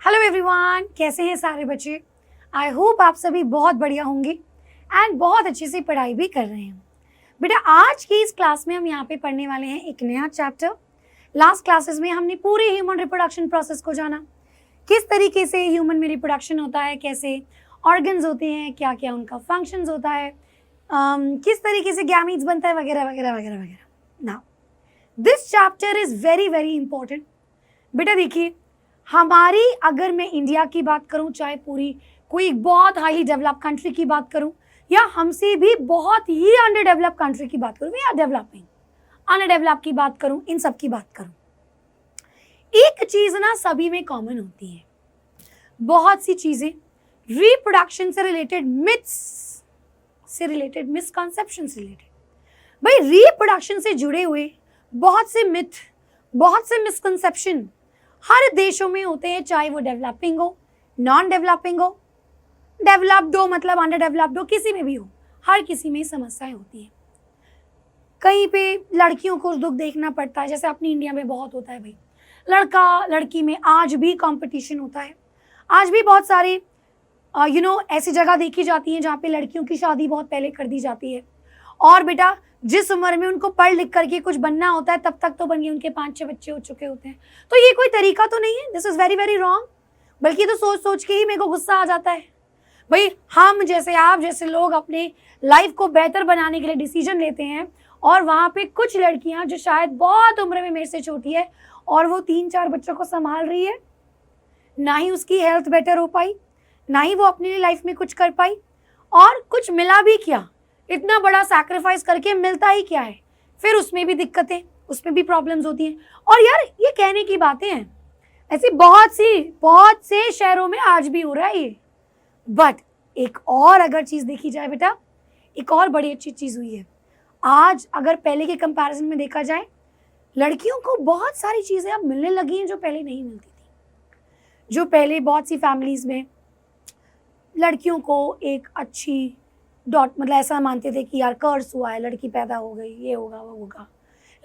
Hello everyone, कैसे हैं सारे बच्चे। आई होप आप सभी बहुत बढ़िया होंगे एंड बहुत अच्छे से पढ़ाई भी कर रहे हैं। बेटा आज की इस क्लास में हम यहाँ पे पढ़ने वाले हैं एक नया चैप्टर। लास्ट क्लासेस में हमने पूरे ह्यूमन रिप्रोडक्शन प्रोसेस को जाना, किस तरीके से ह्यूमन में रिप्रोडक्शन होता है, कैसे ऑर्गन्स होते हैं, क्या क्या उनका फंक्शंस होता है, किस तरीके से गैमीट्स बनता है, वगैरह वगैरह वगैरह वगैरह। Now this chapter is very very important. बेटा देखिए, हमारी अगर मैं इंडिया की बात करूं, चाहे पूरी कोई बहुत हाईली डेवलप कंट्री की बात करूं या हमसे भी बहुत ही अंडर डेवलप कंट्री की बात करूं या डेवलपिंग अंडर डेवलप की बात करूं, इन सब की बात करूं, एक चीज ना सभी में कॉमन होती है। बहुत सी चीजें रिप्रोडक्शन से रिलेटेड, मिथ्स से रिलेटेड, मिसकॉन्सेप्शन से रिलेटेड, भाई रिप्रोडक्शन से जुड़े हुए बहुत से मिथ, बहुत से मिसकॉन्सेप्शन हर देशों में होते हैं, चाहे वो डेवलपिंग हो, नॉन डेवलपिंग हो, डेवलप्ड हो मतलब अंडर डेवलप्ड हो, किसी में भी हो, हर किसी में समस्याएं होती हैं। कहीं पे लड़कियों को दुख देखना पड़ता है, जैसे अपनी इंडिया में बहुत होता है भाई, लड़का लड़की में आज भी कंपटीशन होता है। आज भी बहुत सारे ऐसी जगह देखी जाती हैं जहाँ पे लड़कियों की शादी बहुत पहले कर दी जाती है, और बेटा जिस उम्र में उनको पढ़ लिख करके कुछ बनना होता है तब तक तो बन गए, उनके 5-6 बच्चे हो चुके होते हैं। तो ये कोई तरीका तो नहीं है, this is very very wrong. बल्कि तो सोच सोच के ही मेरे को गुस्सा आ जाता है। भाई हम जैसे, आप जैसे लोग अपने लाइफ को बेहतर बनाने के लिए डिसीजन लेते हैं, और वहाँ पे कुछ लड़कियाँ जो शायद बहुत उम्र में मेरे से छोटी है और वो 3-4 बच्चों को संभाल रही है, ना ही उसकी हेल्थ बेटर हो पाई, ना ही वो अपने लाइफ में कुछ कर पाई, और कुछ मिला भी क्या, इतना बड़ा सैक्रिफाइस करके मिलता ही क्या है, फिर उसमें भी दिक्कतें, उसमें भी प्रॉब्लम्स होती हैं। और यार ये कहने की बातें हैं, ऐसी बहुत से शहरों में आज भी हो रहा है ये। बट एक और अगर चीज़ देखी जाए बेटा, एक और बड़ी अच्छी चीज़ हुई है आज। अगर पहले के कंपैरिजन में देखा जाए, लड़कियों को बहुत सारी चीज़ें अब मिलने लगी हैं जो पहले नहीं मिलती थी। जो पहले बहुत सी फैमिलीज़ में लड़कियों को एक अच्छी मतलब ऐसा मानते थे कि यार कर्स हुआ है, लड़की पैदा हो गई, ये होगा वो होगा।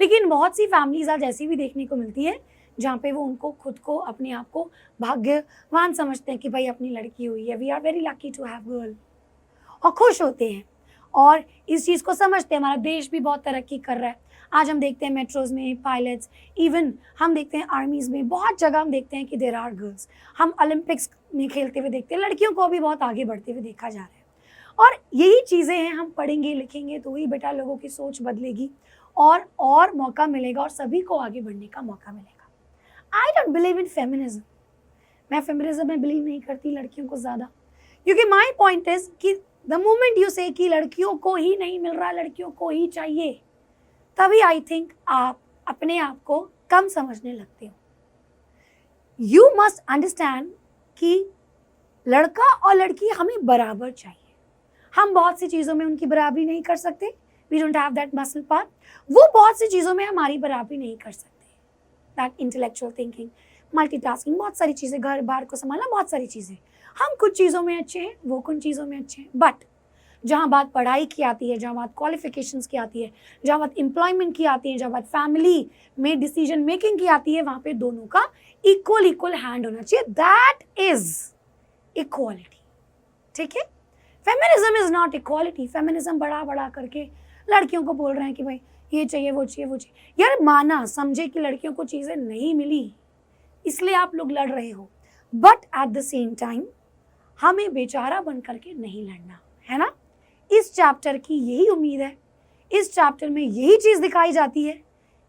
लेकिन बहुत सी फैमिलीज आज ऐसी भी देखने को मिलती है जहाँ पे वो उनको खुद को, अपने आप को भाग्यवान समझते हैं कि भाई अपनी लड़की हुई है, we are very lucky to have girl, और खुश होते हैं और इस चीज़ को समझते हैं। हमारा देश भी बहुत तरक्की कर रहा है। आज हम देखते हैं मेट्रोज में पायलट्स, इवन हम देखते हैं आर्मीज़ में, बहुत जगह हम देखते हैं कि देयर आर गर्ल्स। हम ओलंपिक्स में खेलते हुए देखते हैं, लड़कियों को भी बहुत आगे बढ़ते हुए देखा जा रहा है। और यही चीज़ें हैं, हम पढ़ेंगे लिखेंगे तो ही बेटा लोगों की सोच बदलेगी और मौका मिलेगा, और सभी को आगे बढ़ने का मौका मिलेगा। I don't believe in feminism. मैं फेमिनिज्म में बिलीव नहीं करती लड़कियों को ज़्यादा, क्योंकि माई पॉइंट इज कि द मोमेंट यू से कि लड़कियों को ही नहीं मिल रहा, लड़कियों को ही चाहिए, तभी आई थिंक आप अपने आप को कम समझने लगते हो। यू मस्ट अंडरस्टैंड कि लड़का और लड़की हमें बराबर चाहिए। हम बहुत सी चीज़ों में उनकी बराबरी नहीं कर सकते, we don't have that muscle power. वो बहुत सी चीज़ों में हमारी बराबरी नहीं कर सकते, दैट इंटेलेक्चुअल थिंकिंग, मल्टीटास्किंग, बहुत सारी चीज़ें, घर बार को संभालना, बहुत सारी चीज़ें। हम कुछ चीज़ों में अच्छे हैं, वो कुछ चीज़ों में अच्छे हैं। बट जहाँ बात पढ़ाई की आती है, जहाँ बात क्वालिफिकेशंस की आती है, जहाँ बात एम्प्लॉयमेंट की आती है, जहाँ बात फैमिली में डिसीजन मेकिंग की आती है, वहाँ पे दोनों का इक्वल हैंड होना चाहिए। That is equality. ठीक है, feminism is not equality. Feminism बड़ा करके लड़कियों को बोल रहे हैं कि भाई ये चाहिए वो चाहिए वो चाहिए। यार माना समझे कि लड़कियों को चीज़ें नहीं मिली इसलिए आप लोग लड़ रहे हो, but at the same time हमें बेचारा बन करके नहीं लड़ना है ना। इस चैप्टर की यही उम्मीद है, इस चैप्टर में यही चीज़ दिखाई जाती है।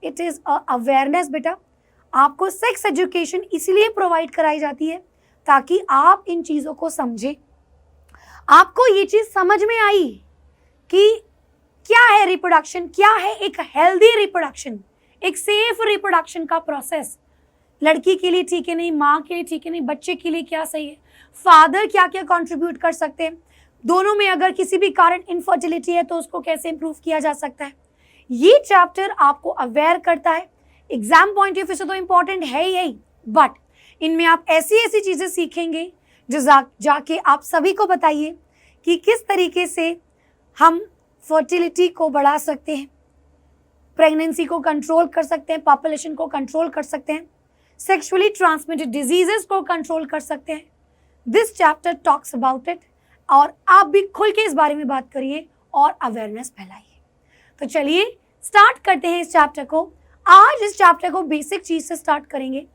It is awareness. बेटा आपको सेक्स एजुकेशन इसलिए प्रोवाइड कराई जाती है ताकि आप इन चीज़ों को समझें, आपको ये चीज़ समझ में आई कि क्या है रिप्रोडक्शन, क्या है एक हेल्दी रिप्रोडक्शन, एक सेफ रिप्रोडक्शन का प्रोसेस। लड़की के लिए ठीक है नहीं, माँ के लिए ठीक है नहीं, बच्चे के लिए क्या सही है, फादर क्या क्या कंट्रीब्यूट कर सकते हैं, दोनों में अगर किसी भी कारण इनफर्टिलिटी है तो उसको कैसे इंप्रूव किया जा सकता है। ये चैप्टर आपको अवेयर करता है। एग्जाम पॉइंट ऑफ व्यू से तो इम्पॉर्टेंट है यही, बट इनमें आप ऐसी ऐसी चीज़ें सीखेंगे जो जाके आप सभी को बताइए कि किस तरीके से हम फर्टिलिटी को बढ़ा सकते हैं, प्रेगनेंसी को कंट्रोल कर सकते हैं, पॉपुलेशन को कंट्रोल कर सकते हैं, सेक्सुअली ट्रांसमिटेड डिजीजेस को कंट्रोल कर सकते हैं। This chapter talks about it, और आप भी खुल के इस बारे में बात करिए और अवेयरनेस फैलाइए। तो चलिए स्टार्ट करते हैं इस चैप्टर को। आज इस चैप्टर को बेसिक चीज से स्टार्ट करेंगे।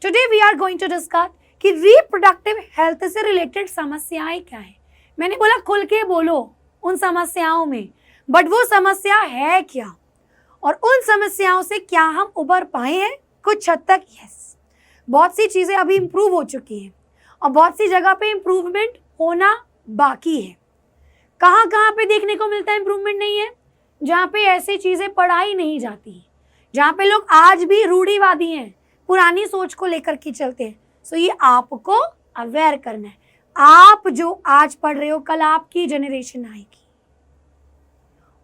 Today we are going to discuss कि रिप्रोडक्टिव हेल्थ से रिलेटेड समस्याएं क्या है। मैंने बोला खुल के बोलो उन समस्याओं में, बट वो समस्या है क्या और उन समस्याओं से क्या हम उबर पाए हैं कुछ हद तक। यस, बहुत सी चीजें अभी इंप्रूव हो चुकी हैं और बहुत सी जगह पे इंप्रूवमेंट होना बाकी है। कहाँ कहाँ पे देखने को मिलता है इंप्रूवमेंट नहीं है? जहाँ पे ऐसी चीजें पढ़ाई नहीं जाती, जहाँ पे लोग आज भी रूढ़िवादी हैं, पुरानी सोच को लेकर के चलते हैं। सो ये आपको अवेयर करना है। आप जो आज पढ़ रहे हो, कल आपकी जनरेशन आएगी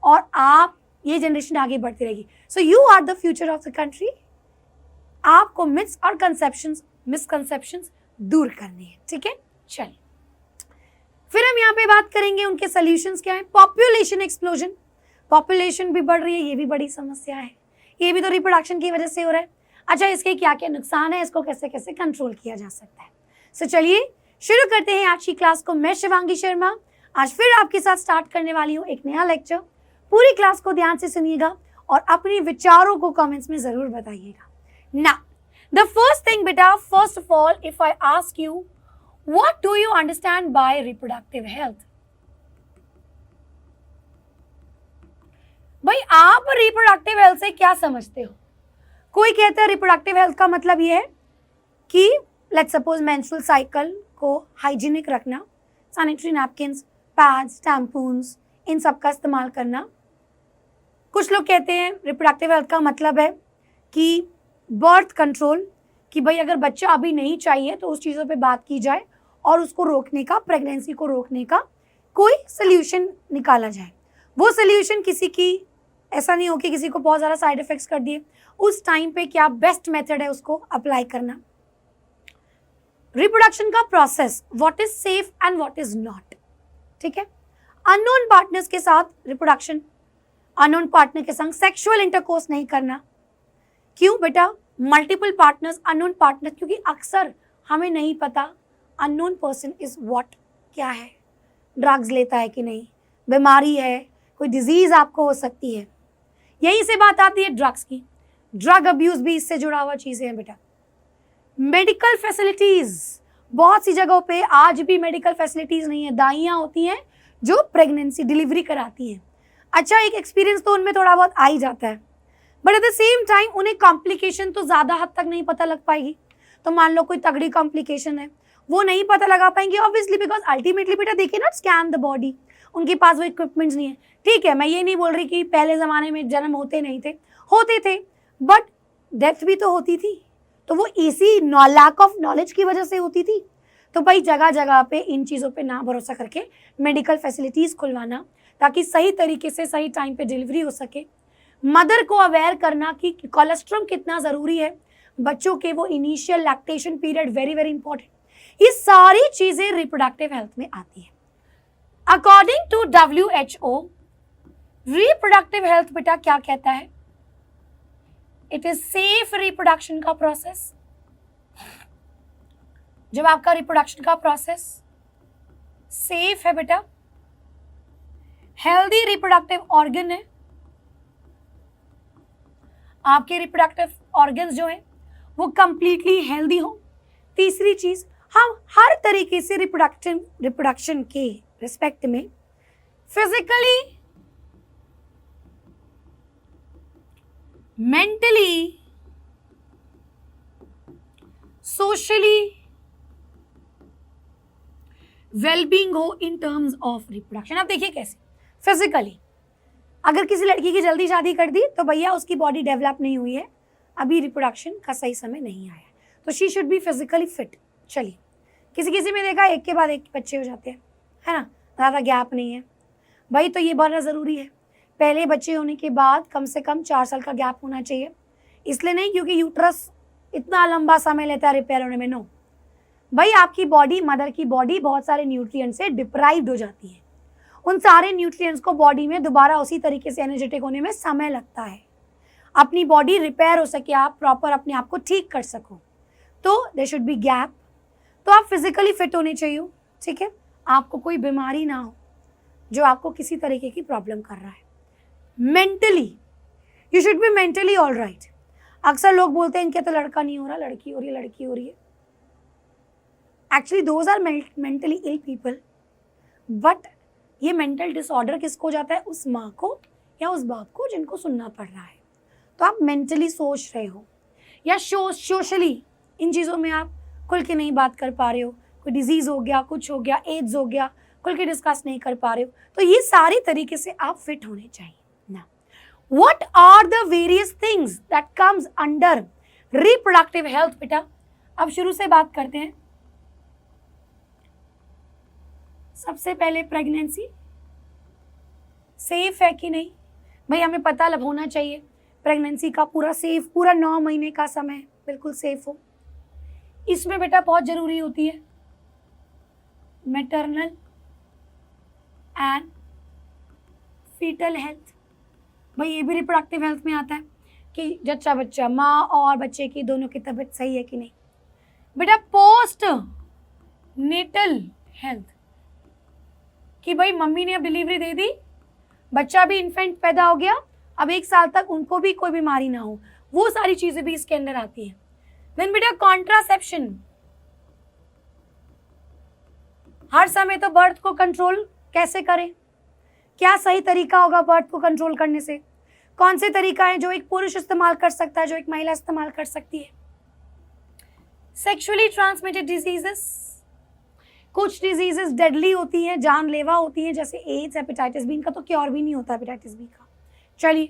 और आप ये जनरेशन आगे बढ़ती रहेगी। So you are the future of the country. आपको मिथ्स और मिसकंसेप्शंस दूर करनी है, ठीक है। चलिए फिर हम यहाँ पे बात करेंगे उनके सॉल्यूशंस क्या है। पॉपुलेशन एक्सप्लोजन, पॉपुलेशन भी बढ़ रही है, ये भी बड़ी समस्या है। ये भी तो रिप्रोडक्शन की वजह से हो रहा है। अच्छा, इसके क्या क्या नुकसान है, इसको कैसे कैसे कंट्रोल किया जा सकता है। सो चलिए शुरू करते हैं आज की क्लास को। मैं शिवांगी शर्मा आज फिर आपके साथ स्टार्ट करने वाली हूँ एक नया लेक्चर। पूरी क्लास को ध्यान से सुनिएगा और अपने विचारों को कमेंट्स में जरूर बताइएगा। Now, the first thing बेटा, first of all, if I ask you, what do you understand by reproductive health? भाई आप रिप्रोडक्टिव हेल्थ से क्या समझते हो? कोई कहता है रिप्रोडक्टिव हेल्थ का मतलब ये है कि लेट्स सपोज मेंस्ट्रुअल साइकिल को हाइजीनिक रखना, सैनिटरी नैपकिन्स, पैड्स, टैम्पून्स, इन सब का इस्तेमाल करना। कुछ लोग कहते हैं रिप्रोडक्टिव हेल्थ का मतलब है कि बर्थ कंट्रोल, कि भाई अगर बच्चा अभी नहीं चाहिए तो उस चीज़ों पे बात की जाए और उसको रोकने का, प्रेगनेंसी को रोकने का कोई सोल्यूशन निकाला जाए। वो सोल्यूशन किसी की ऐसा नहीं हो कि किसी को बहुत ज़्यादा साइड इफेक्ट्स कर दिए, उस टाइम पे क्या बेस्ट मेथड है उसको अप्लाई करना। रिप्रोडक्शन का process, what is safe and what is not, ठीक है। अननोन पार्टनर्स के साथ रिप्रोडक्शन, अननोन पार्टनर के संग सेक्सुअल इंटरकोर्स नहीं करना। क्यों बेटा? मल्टीपल पार्टनर्स, अननोन पार्टनर, क्योंकि अक्सर हमें नहीं पता अननोन पर्सन इज व्हाट, क्या है, ड्रग्स लेता है कि नहीं, बीमारी है, कोई डिजीज आपको हो सकती है। यहीं से बात आती है ड्रग्स की। ड्रग अब्यूज भी इससे जुड़ा हुआ चीजें हैं बेटा। मेडिकल फैसिलिटीज, बहुत सी जगहों पे आज भी मेडिकल फैसिलिटीज नहीं है। दाइयाँ होती हैं जो प्रेगनेंसी डिलीवरी कराती हैं। अच्छा, एक एक्सपीरियंस तो उनमें थोड़ा बहुत आ ही जाता है, but at the same time उन्हें कॉम्प्लिकेशन तो ज़्यादा हद तक नहीं पता लग पाएगी। तो मान लो कोई तगड़ी कॉम्प्लिकेशन है, वो नहीं पता लगा पाएंगे ऑब्वियसली, बिकॉज अल्टीमेटली बेटा देखिए ना, स्कैन द बॉडी, उनके पास वो इक्विपमेंट्स नहीं है। ठीक है, मैं ये नहीं बोल रही कि पहले ज़माने में जन्म होते नहीं थे, होते थे, बट डेथ भी तो होती थी। तो वो इसी लैक ऑफ नॉलेज की वजह से होती थी। तो भाई जगह जगह पे इन चीज़ों पे ना भरोसा करके मेडिकल फैसिलिटीज़ खुलवाना, ताकि सही तरीके से सही टाइम पे डिलीवरी हो सके। मदर को अवेयर करना कि कोलेस्ट्रॉल कितना ज़रूरी है, बच्चों के वो initial lactation period very very important. ये सारी चीज़ें रिप्रोडक्टिव हेल्थ में आती है। According to WHO, reproductive health बेटा क्या कहता है? इट इज सेफ रिप्रोडक्शन का प्रोसेस। जब आपका रिप्रोडक्शन का प्रोसेस सेफ है बेटा, हेल्दी रिप्रोडक्टिव ऑर्गन है, आपके रिप्रोडक्टिव ऑर्गन्स जो हैं वो कंप्लीटली हेल्दी हो। तीसरी चीज, हम हर तरीके से रिप्रोडक्शन के रिस्पेक्ट में फिजिकली, मेंटली, सोशली वेलबींग हो इन टर्म्स ऑफ रिप्रोडक्शन। अब देखिए कैसे, फिजिकली अगर किसी लड़की की जल्दी शादी कर दी तो भैया उसकी बॉडी डेवलप नहीं हुई है, अभी रिप्रोडक्शन का सही समय नहीं आया, तो she should be physically fit. चलिए, किसी किसी में देखा एक के बाद एक बच्चे हो जाते हैं, है ना, ज़्यादा गैप नहीं है भाई, तो ये बहुत ज़रूरी है। पहले बच्चे होने के बाद कम से कम 4 साल का गैप होना चाहिए। इसलिए नहीं क्योंकि यूट्रस इतना लंबा समय लेता है रिपेयर होने में, नो भाई, आपकी बॉडी, मदर की बॉडी बहुत सारे न्यूट्रिएंट से डिप्राइव्ड हो जाती है। उन सारे न्यूट्रिएंट्स को बॉडी में दोबारा उसी तरीके से एनर्जेटिक होने में समय लगता है। अपनी बॉडी रिपेयर हो सके, आप प्रॉपर अपने आप को ठीक कर सको। तो देयर शुड बी गैप। तो आप फिजिकली फिट होने चाहिए, ठीक है, आपको कोई बीमारी ना हो जो आपको किसी तरीके की प्रॉब्लम कर रहा है। Mentally you should be mentally all right. अक्सर लोग बोलते हैं इनके तो लड़का नहीं हो रहा, लड़की हो रही है, लड़की हो रही है। Actually those are mentally ill people, but ये मेंटल डिसऑर्डर किसको जाता है? उस माँ को या उस बाप को जिनको सुनना पड़ रहा है। तो आप मेंटली सोच रहे हो या सोशली इन चीज़ों में आप खुल के नहीं बात कर पा रहे हो, कोई डिजीज़ हो गया, कुछ हो गया, एड्स हो गया, खुल के डिस्कस नहीं कर पा रहे हो, तो ये सारी तरीके से आप फिट होने चाहिए ना। What are the various things that comes under reproductive health? बेटा अब शुरू से बात करते हैं। सबसे पहले प्रेगनेंसी सेफ है कि नहीं? भाई हमें पता होना चाहिए प्रेगनेंसी का पूरा सेफ, पूरा 9 महीने का समय बिल्कुल सेफ हो। इसमें बेटा बहुत जरूरी होती है मैटरनल एंड फीटल हेल्थ। भाई ये भी रिप्रोडक्टिव हेल्थ में आता है कि जच्चा बच्चा, माँ और बच्चे की दोनों की तबीयत सही है कि नहीं। बेटा पोस्ट नेटल हेल्थ कि भाई मम्मी ने अब डिलीवरी दे दी, बच्चा भी इन्फेंट पैदा हो गया, अब 1 साल तक उनको भी कोई बीमारी ना हो, वो सारी चीजें भी इसके अंदर आती है। देन बेटा कॉन्ट्रासेप्शन, हर समय तो बर्थ को कंट्रोल कैसे करें, क्या सही तरीका होगा बर्थ को कंट्रोल करने से, कौन से तरीका है जो एक पुरुष इस्तेमाल कर सकता है, जो एक महिला इस्तेमाल कर सकती है। सेक्सुअली ट्रांसमिटेड डिजीजेस, कुछ डिजीजेस डेडली होती हैं, जानलेवा होती हैं, जैसे एड्स, हेपेटाइटिस बी, इनका तो क्योर भी नहीं होता हेपेटाइटिस बी का। चलिए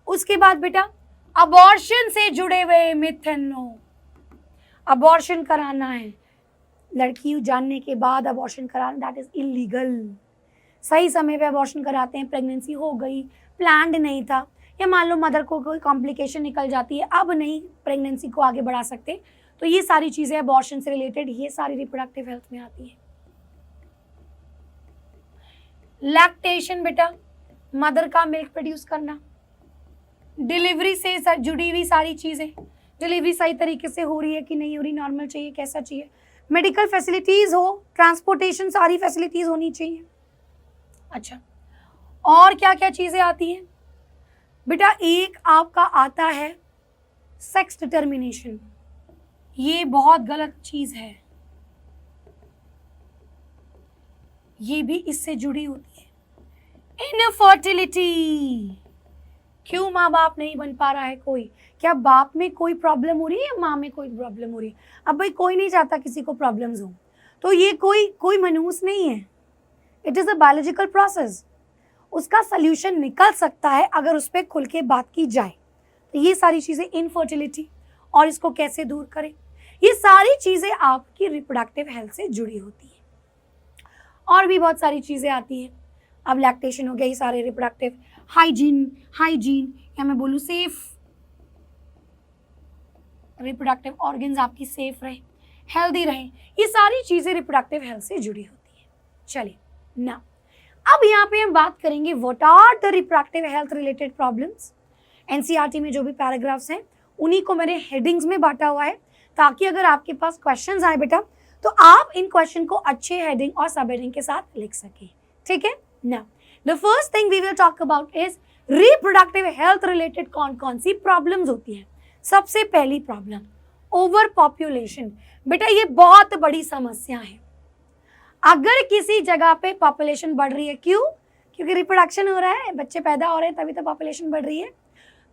उसके बाद बेटा अबॉर्शन से जुड़े हुए मिथनों, अबॉर्शन कराना है, लड़की जानने के बाद अबॉर्शन कराना, दैट इज इलीगल। सही समय पे अबॉर्शन कराते हैं, प्रेगनेंसी हो गई, प्लान्ड नहीं था, या मान लो मदर को कोई कॉम्प्लिकेशन निकल जाती है, अब नहीं प्रेगनेंसी को आगे बढ़ा सकते, तो ये सारी चीजें अबॉर्शन से रिलेटेड, ये सारी रिप्रोडक्टिव हेल्थ में आती है। लैक्टेशन बेटा मदर का मिल्क प्रोड्यूस करना, डिलीवरी से जुड़ी हुई सारी चीजें, डिलीवरी सही तरीके से हो रही है कि नहीं हो रही, नॉर्मल चाहिए, कैसा चाहिए, मेडिकल फैसिलिटीज हो, ट्रांसपोर्टेशन, सारी फैसिलिटीज होनी चाहिए। अच्छा और क्या क्या चीजें आती हैं बेटा? एक आपका आता है सेक्स डिटर्मिनेशन, ये बहुत गलत चीज है, ये भी इससे जुड़ी होती है। इनफर्टिलिटी, क्यों माँ बाप नहीं बन पा रहा है कोई? क्या बाप में कोई प्रॉब्लम हो रही है या माँ में कोई प्रॉब्लम हो रही है? अब भाई कोई नहीं चाहता किसी को प्रॉब्लम्स हो, तो ये कोई मनहूस नहीं है, it is a biological process. उसका सल्यूशन निकल सकता है अगर उस पर खुल के बात की जाए। तो ये सारी चीज़ें इनफर्टिलिटी और इसको कैसे दूर करें, ये सारी चीज़ें आपकी रिप्रोडक्टिव हेल्थ से जुड़ी होती है। और भी बहुत सारी चीज़ें आती हैं, अब लैक्टेशन हो गया, ये सारे रिप्रोडक्टिव, हाइजीन या मैं बोलूँ सेफ, रिप्रोडक्टिव ऑर्गन्स आपकी सेफ रहे, हेल्दी रहे, ये सारी चीज़ें रिप्रोडक्टिव हेल्थ से जुड़ी होती है। चलिए ना अब यहाँ पे हम बात करेंगे what are the reproductive health related problems. NCERT में जो भी पैराग्राफ्स हैं उन्हीं को मैंने हेडिंग्स में बांटा हुआ है, ताकि अगर आपके पास क्वेश्चंस आए बेटा तो आप इन क्वेश्चन को अच्छे हेडिंग और सब हेडिंग के साथ लिख सके। ठीक है ना, the first thing we will talk about is reproductive health related कौन कौन सी प्रॉब्लम्स होती हैं। सबसे पहली प्रॉब्लम ओवर पॉपुलेशन। बेटा ये बहुत बड़ी समस्या है, अगर किसी जगह पे पॉपुलेशन बढ़ रही है, क्यों? क्योंकि रिप्रोडक्शन हो रहा है, बच्चे पैदा हो रहे हैं, तभी तो पॉपुलेशन बढ़ रही है।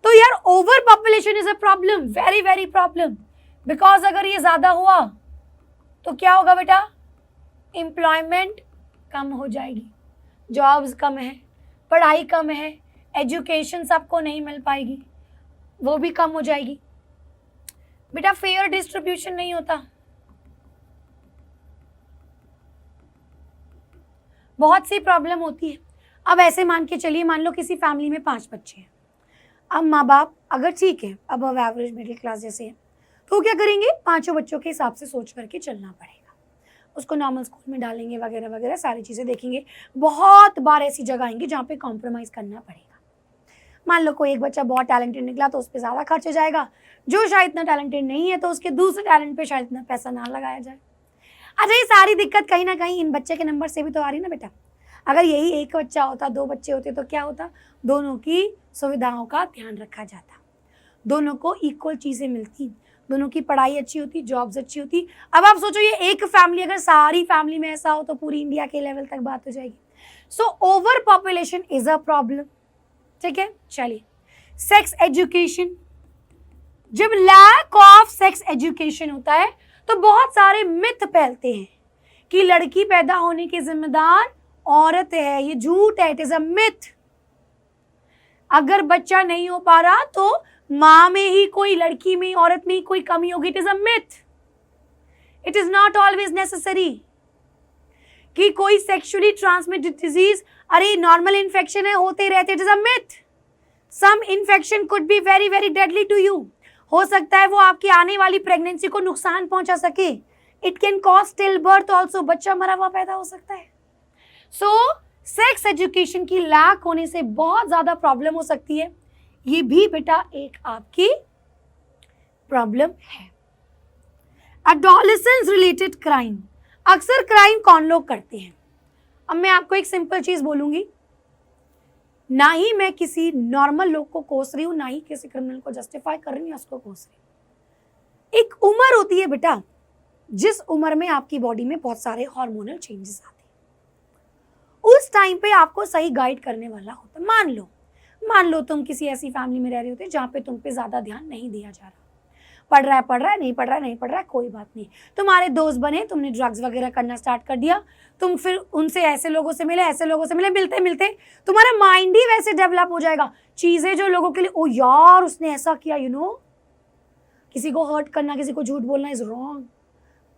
तो यार over population is a problem, very very problem, because अगर ये ज्यादा हुआ तो क्या होगा बेटा? एम्प्लॉयमेंट कम हो जाएगी, जॉब्स कम है, पढ़ाई कम है, एजुकेशन सबको नहीं मिल पाएगी, वो भी कम हो जाएगी। बेटा फेयर डिस्ट्रीब्यूशन नहीं होता, बहुत सी प्रॉब्लम होती है। अब ऐसे मान के चलिए, मान लो किसी फैमिली में 5 बच्चे हैं, अब माँ बाप अगर ठीक है, अब एवरेज मिडिल क्लास जैसे है, तो क्या करेंगे? 5 बच्चों के हिसाब से सोच करके चलना पड़ेगा, उसको नॉर्मल स्कूल में डालेंगे वगैरह वगैरह, सारी चीज़ें देखेंगे। बहुत बार ऐसी जगह आएंगी जहाँ पे कॉम्प्रोमाइज़ करना पड़ेगा। मान लो कोई एक बच्चा बहुत टैलेंटेड निकला तो उस पर ज़्यादा खर्च हो जाएगा, जो शायद इतना टैलेंटेड नहीं है तो उसके दूसरे टैलेंट पे शायद इतना पैसा ना लगाया जाए। अच्छा, ये सारी दिक्कत कहीं ना कहीं इन बच्चे के नंबर से भी तो आ रही ना बेटा। अगर यही एक बच्चा होता, 2 बच्चे होते तो क्या होता, दोनों की सुविधाओं का ध्यान रखा जाता, दोनों को इक्वल चीज़ें मिलती, दोनों की पढ़ाई अच्छी होती, जॉब्स अच्छी होती। अब आप सोचो ये एक फैमिली, अगर सारी फैमिली में ऐसा हो तो पूरी इंडिया के लेवल तक बात हो जाएगी। So over population is a problem. ठीक है, चलिए सेक्स एजुकेशन। जब लैक ऑफ सेक्स एजुकेशन होता है तो बहुत सारे मिथ फैलते हैं कि लड़की पैदा होने की जिम्मेदार औरत है। ये झूठ है, इट इज अ मिथ। अगर बच्चा नहीं हो पा रहा तो माँ में ही कोई, लड़की में, औरत में ही कोई कमी होगी, it is a myth. It is not always necessary कि कोई सेक्सुअली ट्रांसमिटेड डिजीज, अरे नॉर्मल इन्फेक्शन है, होते रहते, it is a myth. Some infection could be very very deadly to you. हो सकता है वो आपकी आने वाली प्रेगनेंसी को नुकसान पहुंचा सके। It can cause still birth also, बच्चा मरा हुआ पैदा हो सकता है। सो सेक्स एजुकेशन की लैक होने से बहुत ज्यादा प्रॉब्लम हो सकती है। ये भी बेटा एक आपकी प्रॉब्लम है। एडोलेसेंस रिलेटेड क्राइम, अक्सर क्राइम कौन लोग करते हैं? अब मैं आपको एक सिंपल चीज बोलूंगी, ना ही मैं किसी नॉर्मल लोग को कोस रही हूं, ना ही किसी क्रिमिनल को जस्टिफाई कर रही हूं, उसको कोस रही हूं। एक उम्र होती है बेटा, जिस उम्र में आपकी बॉडी में बहुत सारे हार्मोनल चेंजेस आते हैं, उस टाइम पे आपको सही गाइड करने वाला होता है। मान लो तुम किसी ऐसी फैमिली में रह रहे होते जहाँ पे तुम पे ज्यादा ध्यान नहीं दिया जा रहा, पढ़ रहा है, नहीं पढ़ रहा है, कोई बात नहीं। तुम्हारे दोस्त बने, तुमने ड्रग्स वगैरह करना स्टार्ट कर दिया, तुम फिर उनसे ऐसे लोगों से मिले, मिलते मिलते तुम्हारा माइंड ही वैसे डेवलप हो जाएगा। चीजें जो लोगों के लिए, ओ यार उसने ऐसा किया, किसी को हर्ट करना, किसी को झूठ बोलना इज रॉन्ग,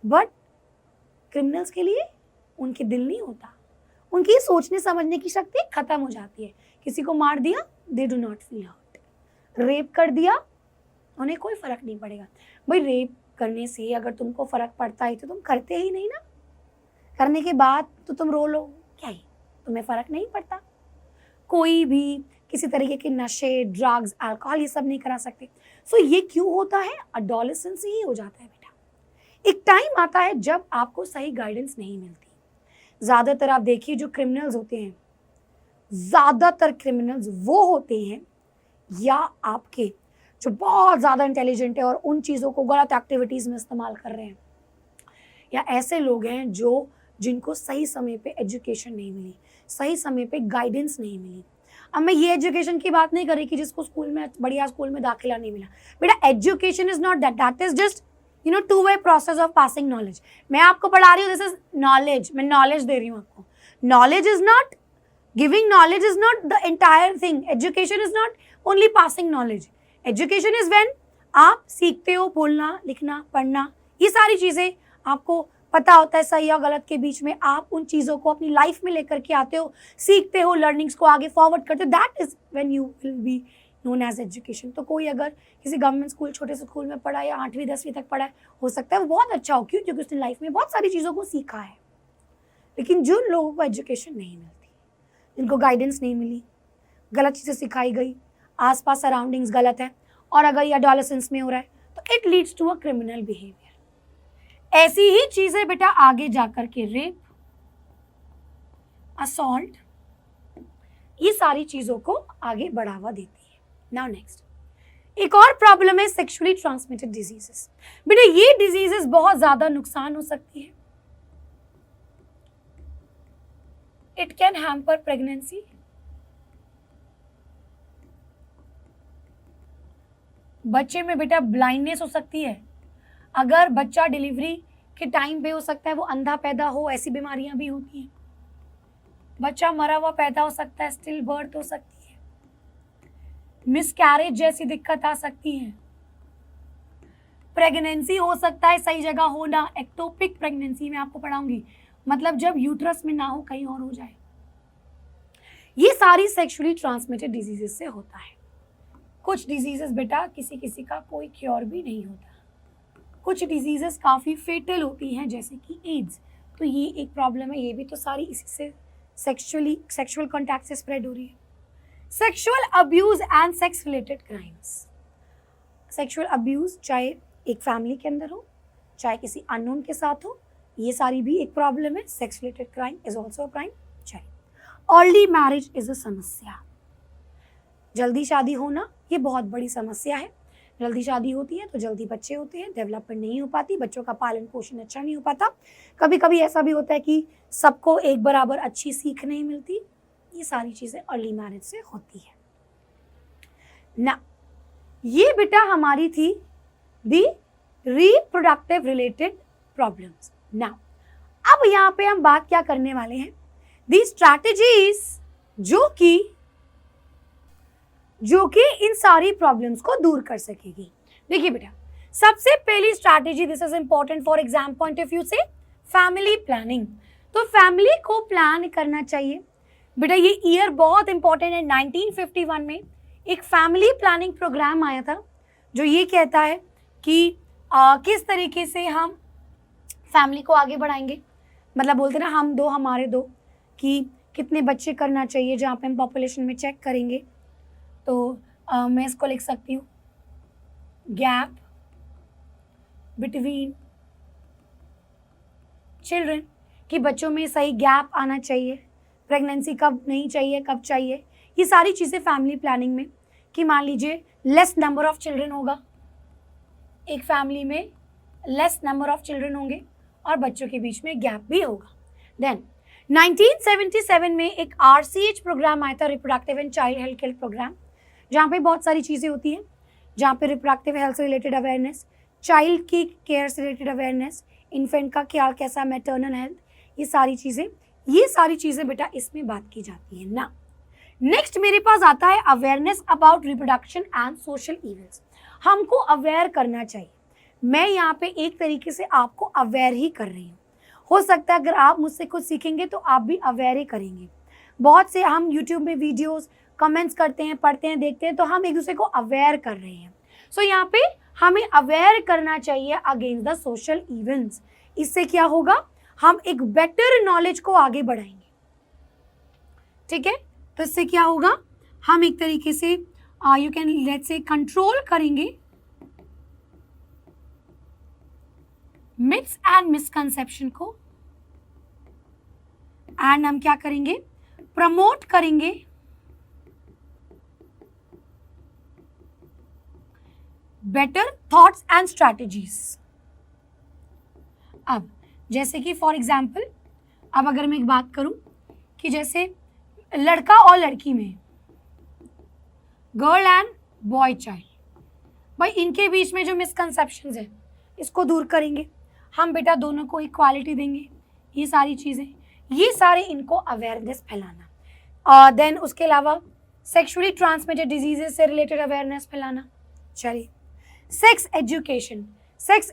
बट क्रिमिनल्स के लिए उनके दिल नहीं होता, उनकी सोचने समझने की शक्ति खत्म हो जाती है। किसी को मार दिया, they do not feel hurt. Rape कर दिया, उन्हें कोई फर्क नहीं पड़ेगा। भाई रेप करने से अगर तुमको फर्क पड़ता है तो तुम करते ही नहीं ना, करने के बाद तो तुम रो लो, क्या ही तुम्हें फर्क नहीं पड़ता। कोई भी किसी तरीके के नशे, ड्रग्स, अल्कोहल ये सब नहीं करा सकते। सो ये क्यों होता है? एडोलेसेंस ही हो जाता है बेटा। एक टाइम आता है जब आपको सही गाइडेंस नहीं मिलती। ज्यादातर आप देखिए जो क्रिमिनल्स होते हैं, ज्यादातर क्रिमिनल्स वो होते हैं या आपके जो बहुत ज़्यादा इंटेलिजेंट है और उन चीज़ों को गलत एक्टिविटीज़ में इस्तेमाल कर रहे हैं, या ऐसे लोग हैं जिनको सही समय पे एजुकेशन नहीं मिली, सही समय पे गाइडेंस नहीं मिली। अब मैं ये एजुकेशन की बात नहीं कर रही कि जिसको स्कूल में, बढ़िया स्कूल में दाखिला नहीं मिला। बेटा education is not that is just two way process of passing knowledge. मैं आपको पढ़ा रही हूँ, दिस इज नॉलेज, मैं नॉलेज दे रही हूँ आपको। Knowledge is not, giving knowledge is not the entire thing. Education is not only passing knowledge. Education is when आप सीखते हो बोलना, लिखना, पढ़ना, ये सारी चीज़ें आपको पता होता है सही और गलत के बीच में। आप उन चीज़ों को अपनी लाइफ में लेकर के आते हो, सीखते हो, लर्निंग्स को आगे फॉरवर्ड करते हो, that is when you will be known as education. तो कोई अगर किसी गवर्नमेंट स्कूल, छोटे से स्कूल में पढ़ा या 8वीं 10वीं तक पढ़ा है, हो सकता है वो बहुत अच्छा हो, क्यों? क्योंकि उसने लाइफ में बहुत सारी चीज़ों को सीखा है। लेकिन जिन लोगों को एजुकेशन नहीं मिलती, जिनको गाइडेंस नहीं मिली, गलत चीज़ें सिखाई गई, आसपास सराउंडिंग्स गलत है, और अगर ये एडोलेसेंस में हो रहा है तो it leads to a criminal behaviour. ऐसी ही चीजें बेटा आगे जाकर के रेप, असॉल्ट, ये सारी चीजों को आगे बढ़ावा देती है। नाउ नेक्स्ट, एक और प्रॉब्लम है सेक्सुअली ट्रांसमिटेड डिजीजेस। बेटा ये डिजीजेस बहुत ज्यादा नुकसान हो सकती है। इट कैन हैम्पर प्रेगनेंसी, बच्चे में बेटा ब्लाइंडनेस हो सकती है। अगर बच्चा डिलीवरी के टाइम पे हो सकता है वो अंधा पैदा हो, ऐसी बीमारियां भी होती हैं। बच्चा मरा हुआ पैदा हो सकता है, स्टिल बर्थ हो सकती है, मिसकैरेज जैसी दिक्कत आ सकती है, प्रेगनेंसी हो सकता है सही जगह हो ना, एक्टोपिक प्रेगनेंसी में आपको पढ़ाऊंगी, मतलब जब यूट्रस में ना हो, कहीं और हो जाए। ये सारी सेक्सुअली ट्रांसमिटेड डिजीजेस से होता है। कुछ डिजीजेस बेटा किसी किसी का कोई क्योर भी नहीं होता, कुछ डिजीजेस काफ़ी फेटल होती हैं जैसे कि एड्स, तो ये एक प्रॉब्लम है। ये भी तो सारी इसी से सेक्सुअल कॉन्टैक्ट से स्प्रेड हो रही है। Sexual abuse and sex related crimes. Sexual abuse चाहे एक फैमिली के अंदर हो, चाहे किसी अननोन के साथ हो, ये सारी भी एक प्रॉब्लम है। Sex related crime is also a crime. चाहे अर्ली मैरिज इज अ समस्या, जल्दी शादी होना ये बहुत बड़ी समस्या है। जल्दी शादी होती है तो जल्दी बच्चे होते हैं, डेवलपमेंट नहीं हो पाती, बच्चों का पालन पोषण अच्छा नहीं हो पाता। कभी कभी ऐसा भी होता है कि सबको एक बराबर अच्छी सीख नहीं मिलती। ये सारी चीज़ें अर्ली मैरिज से होती है ना। ये बेटा हमारी थी दी रिप्रोडक्टिव रिलेटेड प्रॉब्लम्स। ना अब यहाँ पे हम बात क्या करने वाले हैं, दी स्ट्रैटेजीज जो कि इन सारी प्रॉब्लम्स को दूर कर सकेगी। देखिए बेटा, सबसे पहली strategy, this is important for exam point of view से, फैमिली प्लानिंग। तो फैमिली को प्लान करना चाहिए बेटा। ये ईयर बहुत इंपॉर्टेंट है। 1951 में एक फैमिली प्लानिंग प्रोग्राम आया था जो ये कहता है कि किस तरीके से हम फैमिली को आगे बढ़ाएंगे। मतलब बोलते ना, हम दो हमारे दो, कि कितने बच्चे करना चाहिए, जहाँ पे हम पॉपुलेशन में चेक करेंगे। तो मैं इसको लिख सकती हूँ, गैप बिटवीन चिल्ड्रन, कि बच्चों में सही गैप आना चाहिए, प्रेगनेंसी कब नहीं चाहिए, कब चाहिए। ये सारी चीज़ें फैमिली प्लानिंग में, कि मान लीजिए लेस नंबर ऑफ चिल्ड्रन होगा, एक फैमिली में लेस नंबर ऑफ चिल्ड्रन होंगे और बच्चों के बीच में गैप भी होगा। देन 1977 में एक RCH प्रोग्राम आया था, reproductive and child health care programme, जहाँ पे बहुत सारी चीज़ें होती हैं, जहाँ पे रिप्रोडक्टिव हेल्थ से रिलेटेड अवेयरनेस, चाइल्ड की केयर से रिलेटेड अवेयरनेस, इन्फेंट का ख्याल कैसा, मैटरनल हेल्थ, ये सारी चीज़ें बेटा इसमें बात की जाती है ना। नेक्स्ट मेरे पास आता है awareness about reproduction and social events. हमको अवेयर करना चाहिए। मैं यहाँ पे एक तरीके से आपको अवेयर ही कर रही हूँ। हो सकता है अगर आप मुझसे कुछ सीखेंगे तो आप भी अवेयर ही करेंगे। बहुत से हम यूट्यूब में वीडियोस कमेंट्स करते हैं, पढ़ते हैं, देखते हैं, तो हम एक दूसरे को अवेयर कर रहे हैं। सो यहाँ पे हमें अवेयर करना चाहिए अगेंस्ट द सोशल इवेंट्स। इससे क्या होगा, हम एक बेटर नॉलेज को आगे बढ़ाएंगे। ठीक है, तो इससे क्या होगा, हम एक तरीके से you can let's say control करेंगे मिथ्स एंड मिसकंसेप्शन को, एंड हम क्या करेंगे, प्रमोट करेंगे बेटर थॉट्स एंड स्ट्रैटेजीज। अब जैसे कि फॉर एग्जाम्पल, अब अगर मैं एक बात करूं कि जैसे लड़का और लड़की में, गर्ल एंड बॉय चाइल्ड, भाई इनके बीच में जो मिसकंसेप्शंस है इसको दूर करेंगे हम बेटा, दोनों को इक्वालिटी देंगे। ये सारी चीज़ें, ये सारे इनको अवेयरनेस फैलाना। देन उसके अलावा सेक्सुअली ट्रांसमिटेड डिजीजेस से रिलेटेड अवेयरनेस फैलाना। चलिए, सेक्स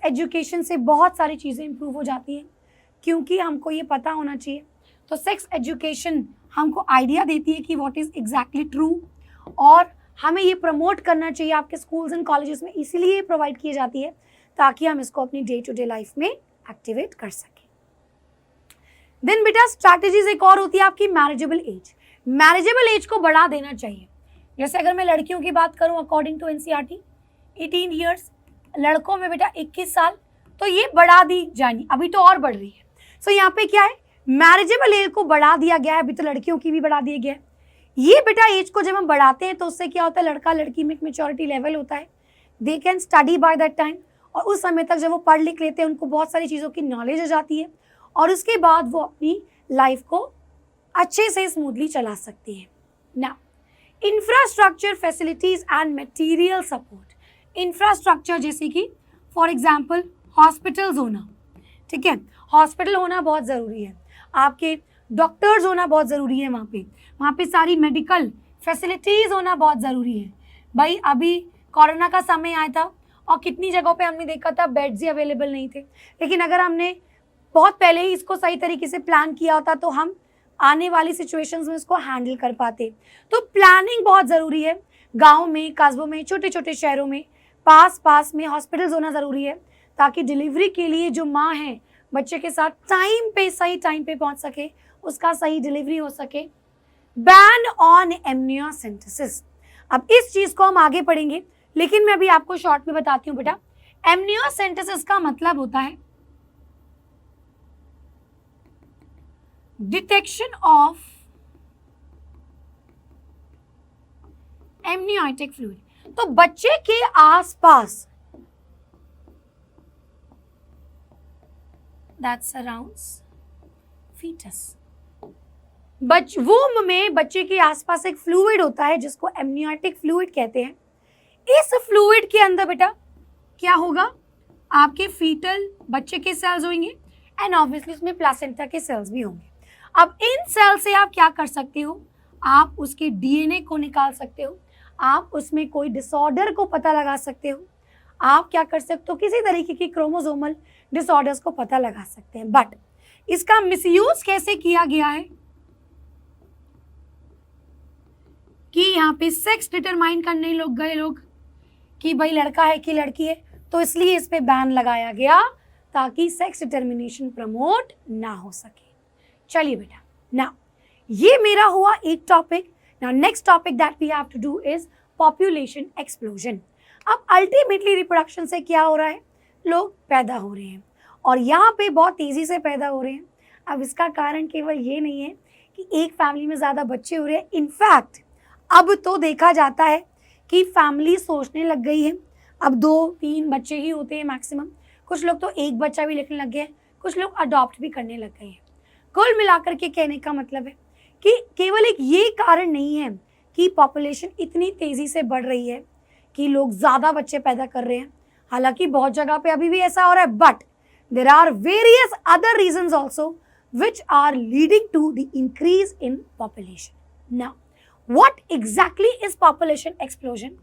एजुकेशन से बहुत सारी चीज़ें इंप्रूव हो जाती हैं, क्योंकि हमको ये पता होना चाहिए। तो सेक्स एजुकेशन हमको आइडिया देती है कि व्हाट इज़ एग्जैक्टली ट्रू, और हमें ये प्रमोट करना चाहिए आपके स्कूल्स एंड कॉलेजेस में। इसीलिए प्रोवाइड की जाती है ताकि हम इसको अपनी डे टू डे लाइफ में एक्टिवेट कर सकें। देन बेटा स्ट्रैटेजीज एक और होती है आपकी मैरिजेबल एज। मैरिजेबल एज को बढ़ा देना चाहिए। जैसे अगर मैं लड़कियों की बात करूं, अकॉर्डिंग टू NCERT 18 ईयर्स, लड़कों में बेटा 21 साल, तो ये बढ़ा दी जानी, अभी तो और बढ़ रही है। सो यहाँ पे क्या है, मैरिजेबल एज को बढ़ा दिया गया है। अभी तो लड़कियों की भी बढ़ा दिया गया है। ये बेटा एज को जब हम बढ़ाते हैं तो उससे क्या होता है, लड़का लड़की में एक मेच्योरिटी लेवल होता है, they can study by that time, और उस समय तक जब वो पढ़ लिख लेते हैं उनको बहुत सारी चीज़ों की नॉलेज हो जाती है, और उसके बाद वो अपनी लाइफ को अच्छे से स्मूथली चला सकते हैं ना। Infrastructure facilities and material support. Infrastructure जैसे कि फॉर एग्जांपल हॉस्पिटल्स होना, ठीक है, हॉस्पिटल होना बहुत ज़रूरी है, आपके डॉक्टर्स होना बहुत ज़रूरी है, वहाँ पे सारी मेडिकल फैसिलिटीज़ होना बहुत ज़रूरी है। भाई अभी कोरोना का समय आया था और कितनी जगहों पे हमने देखा था बेड्स ही अवेलेबल नहीं थे, लेकिन अगर हमने बहुत पहले ही इसको सही तरीके से प्लान किया होता तो हम आने वाली सिचुएशंस में इसको हैंडल कर पाते। तो प्लानिंग बहुत ज़रूरी है। गाँव में, कस्बों में, छोटे छोटे शहरों में पास में हॉस्पिटल्स होना ज़रूरी है, ताकि डिलीवरी के लिए जो माँ है बच्चे के साथ सही टाइम पे पहुँच सके, उसका सही डिलीवरी हो सके। Ban on amniocentesis. अब इस चीज को हम आगे पढ़ेंगे, लेकिन मैं अभी आपको शॉर्ट में बताती हूँ बेटा। एमनियोसेंटेसिस का मतलब होता है डिटेक्शन ऑफ एमनियोटिक फ्लूइड। तो बच्चे के आसपास that surrounds fetus, वूम में बच्चे के आसपास एक फ्लूइड होता है जिसको एमनियोटिक फ्लूइड कहते हैं। इस फ्लूइड के अंदर बेटा क्या होगा, आपके फीटल बच्चे के सेल्स होंगे एंड ऑब्वियसली उसमें प्लासेंटा के सेल्स भी होंगे। अब इन सेल से आप क्या कर सकते हो, आप उसके डीएनए को निकाल सकते हो, आप उसमें कोई डिसऑर्डर को पता लगा सकते हो, आप क्या कर सकते हो, किसी तरीके की क्रोमोसोमल डिसऑर्डर्स को पता लगा सकते हैं। बट इसका मिसयूज कैसे किया गया है कि यहाँ पे सेक्स डिटरमाइन करने लोग कि भाई लड़का है कि लड़की है, तो इसलिए इस पे बैन लगाया गया ताकि सेक्स डिटर्मिनेशन प्रमोट ना हो सके। चलिए बेटा, नाउ ये मेरा हुआ एक topic. Now next topic that we have to do is population explosion. अब अल्टीमेटली रिप्रोडक्शन से क्या हो रहा है, लोग पैदा हो रहे हैं और यहाँ पे बहुत तेजी से पैदा हो रहे हैं। अब इसका कारण केवल ये नहीं है कि एक फैमिली में ज़्यादा बच्चे हो रहे हैं, इनफैक्ट अब तो देखा जाता है कि फैमिली सोचने लग गई है, अब 2-3 बच्चे ही होते हैं मैक्सिमम। कुछ लोग तो एक बच्चा भी लेने लग गए हैं, कुछ लोग अडॉप्ट भी करने लग गए हैं। कुल मिलाकर के कहने का मतलब है कि केवल एक ये कारण नहीं है कि पॉपुलेशन इतनी तेज़ी से बढ़ रही है कि लोग ज़्यादा बच्चे पैदा कर रहे हैं, हालांकि बहुत जगह पे अभी भी ऐसा हो रहा है, but there are various other reasons also which are leading to the increase in population. Now what exactly is population explosion?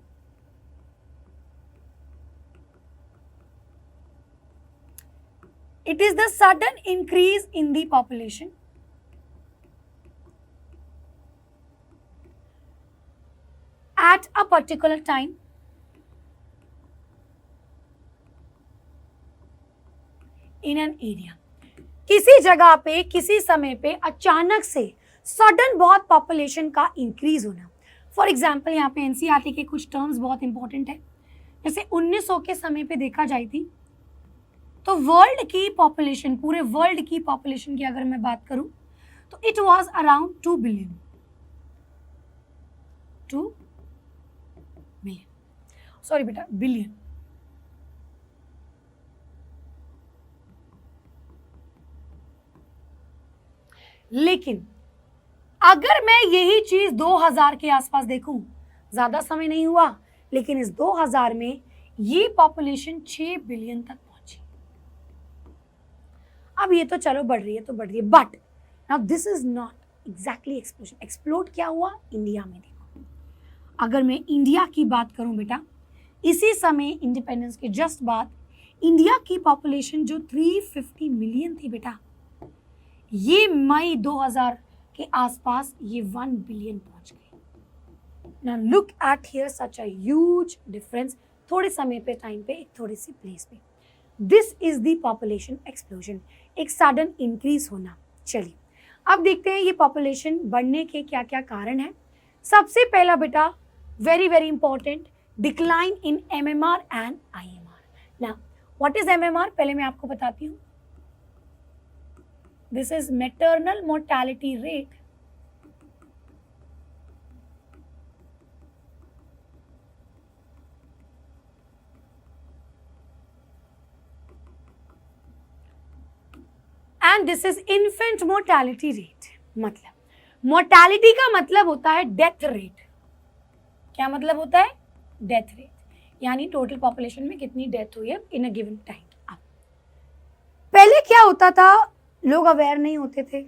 It is the sudden increase in the population at a particular time in an area। किसी जगह पे किसी समय पे अचानक से sudden बहुत population का इंक्रीज होना। फॉर एग्जाम्पल यहाँ पे एनसीईआरटी के कुछ टर्म्स बहुत इंपॉर्टेंट है। जैसे 1900 के समय पे देखा जाए थी तो वर्ल्ड की पॉपुलेशन, पूरे वर्ल्ड की पॉपुलेशन की अगर मैं बात करूं तो it was around 2 billion. 2 billion, sorry बेटा, बिलियन। लेकिन अगर मैं यही चीज 2000 के आसपास देखूं, ज्यादा समय नहीं हुआ, लेकिन इस 2000 में ये पॉपुलेशन 6 बिलियन तक पहुंची। अब ये तो चलो बढ़ रही है तो बढ़ रही है, but now this is not exactly explosion. Explode क्या हुआ इंडिया में, देखो अगर मैं इंडिया की बात करूं बेटा, इसी समय इंडिपेंडेंस के जस्ट बाद इंडिया की पॉपुलेशन जो 350 मिलियन थी बेटा, ये मई 2000 के आसपास ये 1 बिलियन पहुंच गई। Now look at here such a huge difference, थोड़े समय पे, टाइम पे, एक थोड़ी सी प्लेस पे। This is the population explosion, एक सडन इंक्रीज होना। चलिए अब देखते हैं ये पॉपुलेशन बढ़ने के क्या क्या कारण हैं। सबसे पहला बेटा very very important, decline in MMR and IMR. Now what is MMR, पहले मैं आपको बताती हूँ। This is maternal mortality rate. And this is infant mortality rate. मतलब मोर्टेलिटी का मतलब होता है डेथ रेट। क्या मतलब होता है? डेथ रेट, यानी टोटल पॉपुलेशन में कितनी डेथ हुई है इन अ गिवन टाइम। अब पहले क्या होता था, लोग अवेयर नहीं होते थे,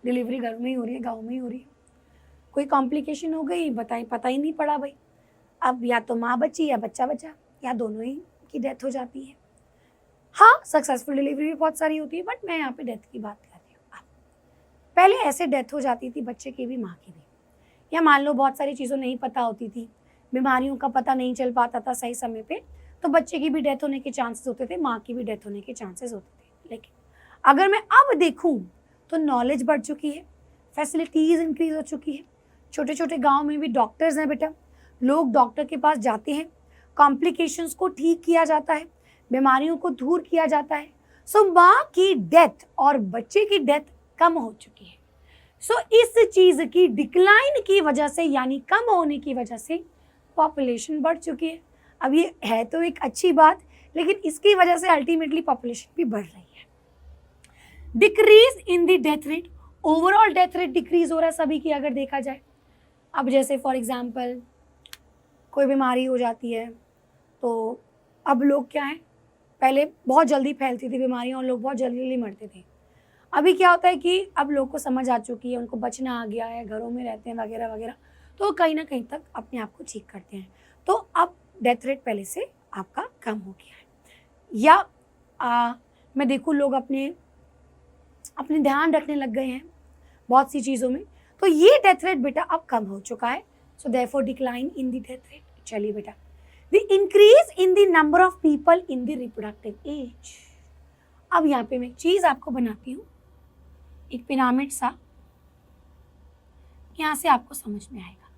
डिलीवरी घर में ही हो रही है, गांव में ही हो रही है, कोई कॉम्प्लिकेशन हो गई बताई, पता ही नहीं पड़ा भाई। अब या तो माँ बची या बच्चा बचा, या दोनों ही की डेथ हो जाती है। हाँ, सक्सेसफुल डिलीवरी भी बहुत सारी होती है, बट मैं यहाँ पे डेथ की बात कर रही हूँ। पहले ऐसे डेथ हो जाती थी, बच्चे की भी माँ की भी, या मान लो बहुत सारी चीज़ों नहीं पता होती थी, बीमारियों का पता नहीं चल पाता था सही समय पे, तो बच्चे की भी डेथ होने के चांसेस होते थे, माँ की भी डेथ होने के चांसेस होते थे। लेकिन अगर मैं अब देखूँ तो नॉलेज बढ़ चुकी है, फैसिलिटीज़ इंक्रीज हो चुकी है, छोटे छोटे गांव में भी डॉक्टर्स हैं बेटा, लोग डॉक्टर के पास जाते हैं, कॉम्प्लिकेशंस को ठीक किया जाता है, बीमारियों को दूर किया जाता है। सो माँ की डेथ और बच्चे की डेथ कम हो चुकी है। सो इस चीज़ की डिक्लाइन की वजह से, यानी कम होने की वजह से पॉपुलेशन बढ़ चुकी है। अब ये है तो एक अच्छी बात, लेकिन इसकी वजह से अल्टीमेटली पॉपुलेशन भी बढ़ रही है। Decrease in the death rate, overall death rate decrease हो रहा है सभी की अगर देखा जाए। अब जैसे फॉर एग्जांपल कोई बीमारी हो जाती है तो अब लोग क्या हैं, पहले बहुत जल्दी फैलती थी बीमारियां और लोग बहुत जल्दी मरते थे। अभी क्या होता है कि अब लोग को समझ आ चुकी है, उनको बचना आ गया है, घरों में रहते हैं वगैरह वगैरह, तो कहीं ना कहीं तक अपने आप को ठीक करते हैं। तो अब डेथ रेट पहले से आपका कम हो गया है। या मैं देखूँ लोग अपने ध्यान रखने लग गए हैं बहुत सी चीज़ों में, तो ये डेथ रेट बेटा अब कम हो चुका है। So therefore decline in the death rate. चलिए बेटा, the increase in the number of people in the reproductive age. अब यहाँ पे मैं एक चीज़ आपको बनाती हूँ, एक पिरामिड सा, यहाँ से आपको समझ में आएगा।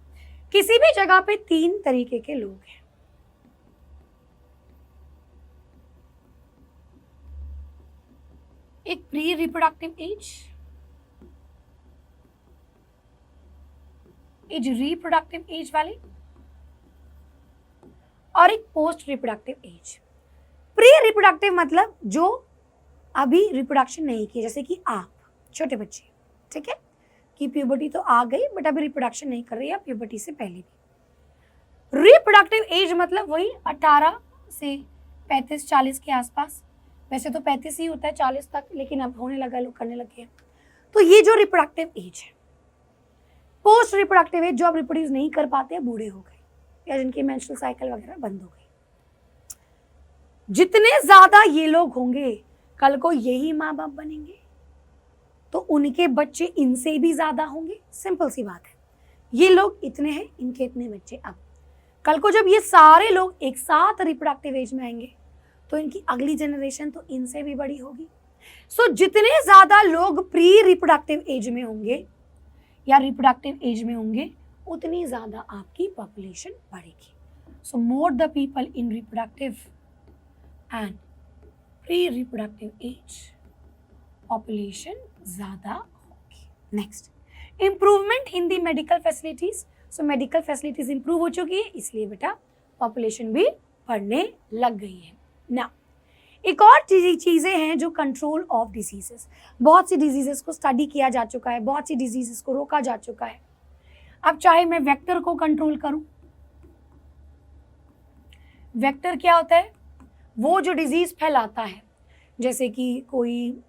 किसी भी जगह पे 3 तरीके के लोग हैं। एक pre reproductive as, reproductive age वाले, और एक post reproductive age. Pre reproductive मतलब जो अभी रिप्रोडक्शन नहीं की, जैसे कि आप छोटे बच्चे, ठीक है, कि प्यूबर्टी तो आ गई बट अभी रिप्रोडक्शन नहीं कर रही है, प्यूबर्टी से पहले भी। रिप्रोडक्टिव एज मतलब वही 18 से 35-40 के आसपास, वैसे तो 35 ही होता है 40 तक, लेकिन अब होने लगा, लोग करने लगे हैं। तो ये जो रिप्रोडक्टिव एज है। पोस्ट रिप्रोडक्टिव एज जो अब रिप्रोड्यूस नहीं कर पाते हैं, बूढ़े हो गए या जिनकी मेंस्ट्रुअल साइकिल वगैरह बंद हो गई। जितने ज्यादा ये लोग होंगे, कल को यही माँ बाप बनेंगे, तो उनके बच्चे इनसे भी ज्यादा होंगे। सिंपल सी बात है, ये लोग इतने हैं, इनके इतने बच्चे। अब कल को जब ये सारे लोग एक साथ रिप्रोडक्टिव एज में आएंगे, तो इनकी अगली जनरेशन तो इनसे भी बड़ी होगी। सो जितने ज्यादा लोग प्री रिप्रोडक्टिव एज में होंगे या रिप्रोडक्टिव एज में होंगे, उतनी ज्यादा आपकी पॉपुलेशन बढ़ेगी। So more the people in reproductive and pre reproductive age, population ज्यादा होगी। Next, improvement in the medical facilities. So medical facilities improve हो चुकी है, इसलिए बेटा पॉपुलेशन भी बढ़ने लग गई है ना। एक और चीज़ें हैं जो कंट्रोल ऑफ डिजीजेस। बहुत सी डिजीजेस को स्टडी किया जा चुका है, बहुत सी डिजीजेस को रोका जा चुका है। अब चाहे मैं वेक्टर को कंट्रोल करूं, वेक्टर क्या होता है, वो जो डिजीज फैलाता है, जैसे कि कोई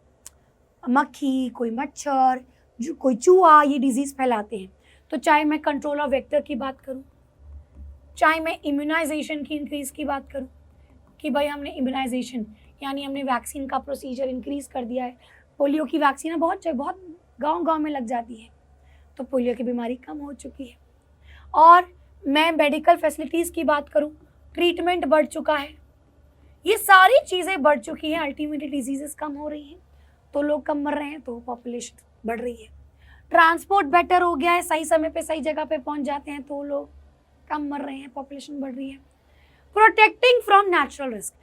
मक्खी, कोई मच्छर, कोई चूहा, ये डिजीज फैलाते हैं। तो चाहे मैं कंट्रोल ऑफ वेक्टर की बात करूं, चाहे मैं इम्यूनाइजेशन की इंक्रीज की बात करूं, कि भाई हमने इम्यूनाइजेशन यानी हमने वैक्सीन का प्रोसीजर इंक्रीज कर दिया है। पोलियो की वैक्सीन बहुत गांव में लग जाती है, तो पोलियो की बीमारी कम हो चुकी है। और मैं मेडिकल फैसिलिटीज़ की बात करूं, ट्रीटमेंट बढ़ चुका है। ये सारी चीज़ें बढ़ चुकी हैं, अल्टीमेटली डिजीजेस कम हो रही हैं, तो लोग कम मर रहे हैं, तो पॉपुलेशन बढ़ रही है। ट्रांसपोर्ट बेटर हो गया है, सही समय पे सही जगह पे पहुंच जाते हैं, तो लोग कम मर रहे हैं, पॉपुलेशन बढ़ रही है। Protecting from natural risk.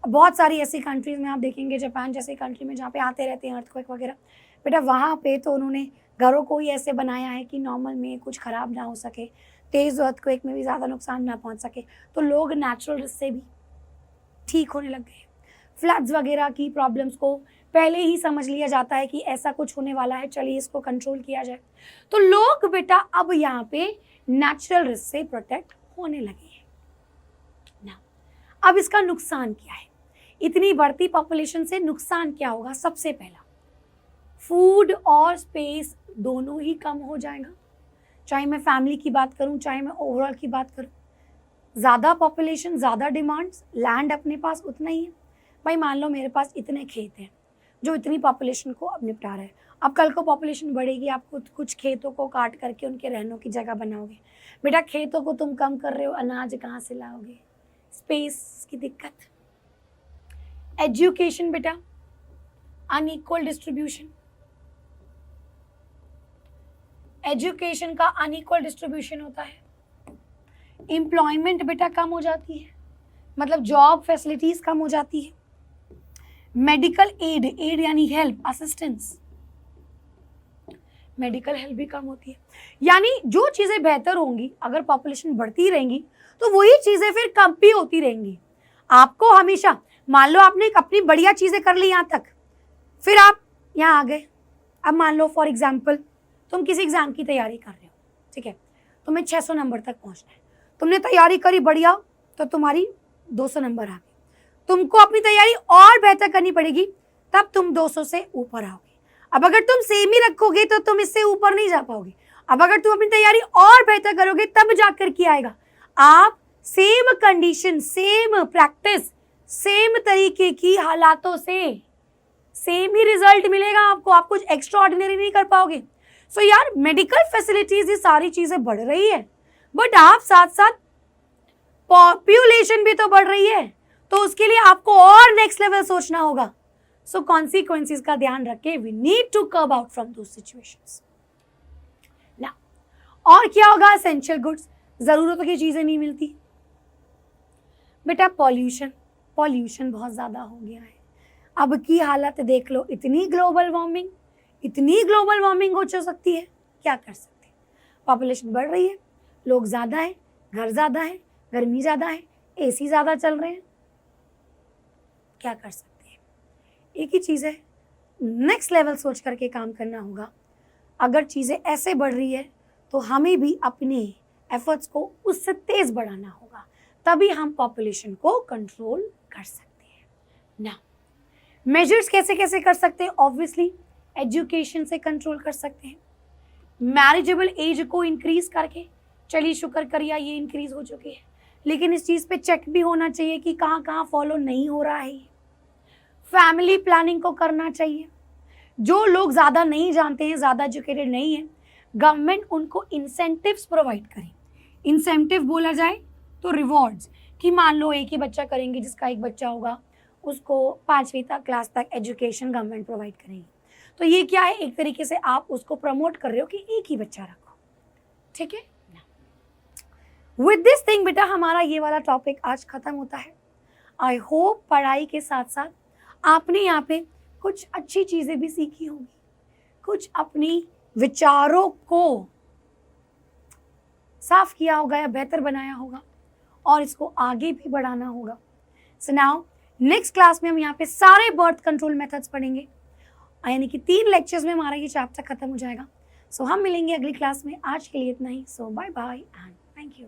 बहुत सारी ऐसी कंट्रीज में आप देखेंगे, जापान जैसी कंट्री में जहाँ पे आते रहते हैं अर्थक्वेक वगैरह, बेटा वहाँ पे तो उन्होंने घरों को ही ऐसे बनाया है कि नॉर्मल में कुछ ख़राब ना हो सके, तेज़ अर्थक्वेक में भी ज़्यादा नुकसान ना पहुँच सके, तो लोग नेचुरल रिस्क से भी ठीक होने लग गए। फ्लड्स वगैरह की प्रॉब्लम्स को पहले ही समझ लिया जाता है कि ऐसा कुछ होने वाला है, चलिए इसको कंट्रोल किया जाए, तो लोग बेटा अब यहाँ पे नेचुरल रिस्क से प्रोटेक्ट होने लगे हैं ना। अब इसका नुकसान क्या है, इतनी बढ़ती पॉपुलेशन से नुकसान क्या होगा? सबसे पहला, फूड और स्पेस दोनों ही कम हो जाएगा। चाहे मैं फैमिली की बात करूं, चाहे मैं ओवरऑल की बात करूं, ज़्यादा पॉपुलेशन, ज़्यादा डिमांड्स, लैंड अपने पास उतना ही है। भाई मान लो मेरे पास इतने खेत हैं जो इतनी पॉपुलेशन को अब निपटा रहे हैं, अब कल को पॉपुलेशन बढ़ेगी, आप कुछ खेतों को काट करके उनके रहने की जगह बनाओगे। बेटा खेतों को तुम कम कर रहे हो, अनाज कहाँ से लाओगे? स्पेस की दिक्कत। एजुकेशन बेटा, अनइक्वल डिस्ट्रीब्यूशन, एजुकेशन का अनइक्वल डिस्ट्रीब्यूशन होता है, एम्प्लॉयमेंट बेटा कम हो जाती है, मतलब जॉब फैसिलिटीज कम हो जाती है, मेडिकल एड, एड यानी हेल्प, असिस्टेंस, मेडिकल हेल्प भी कम होती है। यानी जो चीजें बेहतर होंगी, अगर पॉपुलेशन बढ़ती रहेंगी तो वही चीजें फिर कम भी होती रहेंगी। आपको हमेशा, मान लो आपने अपनी बढ़िया चीजें कर ली यहाँ तक, फिर आप यहाँ आ गए, अब मान लो फॉर एग्जाम्पल तुम किसी एग्जाम की तैयारी कर रहे हो, ठीक है, तुम्हें 600 नंबर तक पहुँचना है, तुमने तैयारी करी बढ़िया, तो तुम्हारी 200 नंबर आ गए, तुमको अपनी तैयारी और बेहतर करनी पड़ेगी, तब तुम 200 से ऊपर आओगे। अब अगर तुम सेम ही रखोगे तो तुम इससे ऊपर नहीं जा पाओगे। अब अगर तुम अपनी तैयारी और बेहतर करोगे तब जाकर के आएगा। आप same condition, same practice, same तरीके की हालातों से सेम ही रिजल्ट मिलेगा आपको, आप कुछ एक्स्ट्रा ऑर्डिनरी नहीं कर पाओगे। सो यार मेडिकल फैसिलिटीज, ये सारी चीजें बढ़ रही है, बट आप साथ साथ पॉपुलेशन भी तो बढ़ रही है, तो उसके लिए आपको और नेक्स्ट लेवल सोचना होगा। सो कॉन्सिक्वेंसेस का ध्यान रखें, we need to curb out from those situations. ना और क्या होगा, एसेंशियल गुड्स, जरूरतों की चीजें नहीं मिलती बेटा। पॉल्यूशन, पॉल्यूशन बहुत ज्यादा हो गया है। अब की हालत देख लो, इतनी ग्लोबल वार्मिंग हो सकती है, क्या कर सकते हैं। पॉपुलेशन बढ़ रही है, लोग ज्यादा है, घर ज्यादा है, गर्मी ज्यादा है, एसी ज्यादा चल रहे हैं, क्या कर सकते हैं। एक ही चीज है, नेक्स्ट लेवल सोच करके काम करना होगा। अगर चीजें ऐसे बढ़ रही है तो हमें भी अपने एफर्ट्स को उससे तेज बढ़ाना होगा, तभी हम पॉपुलेशन को कंट्रोल कर सकते हैं ना। मेजर्स कैसे कैसे कर सकते हैं, ऑब्वियसली एजुकेशन से कंट्रोल कर सकते हैं, मैरिजेबल एज को इंक्रीज करके, चलिए शुक्र करिए ये इंक्रीज हो चुकी है, लेकिन इस चीज पे चेक भी होना चाहिए कि कहाँ कहाँ फॉलो नहीं हो रहा है। फैमिली प्लानिंग को करना चाहिए। जो लोग ज़्यादा नहीं जानते हैं, ज़्यादा एजुकेटेड नहीं है, गवर्नमेंट उनको इंसेंटिव्स प्रोवाइड करे। इंसेंटिव बोला जाए तो रिवॉर्ड्स, कि मान लो एक ही बच्चा करेंगे, जिसका एक बच्चा होगा उसको 5वीं तक क्लास तक एजुकेशन गवर्नमेंट प्रोवाइड करेगी। तो ये क्या है, एक तरीके से आप उसको प्रमोट कर रहे हो कि एक ही बच्चा रखो, ठीक है। विद दिस थिंग बेटा हमारा ये वाला टॉपिक आज खत्म होता है। आई होप पढ़ाई के साथ साथ आपने यहाँ पे कुछ अच्छी चीज़ें भी सीखी होंगी, कुछ अपनी विचारों को साफ किया होगा या बेहतर बनाया होगा, और इसको आगे भी बढ़ाना होगा। सो नाउ नेक्स्ट क्लास में हम यहाँ पे सारे बर्थ कंट्रोल मेथड्स पढ़ेंगे, यानी कि 3 लेक्चर्स में हमारा ये चैप्टर खत्म हो जाएगा। सो हम मिलेंगे अगली क्लास में। आज के लिए इतना ही। So bye bye and thank you.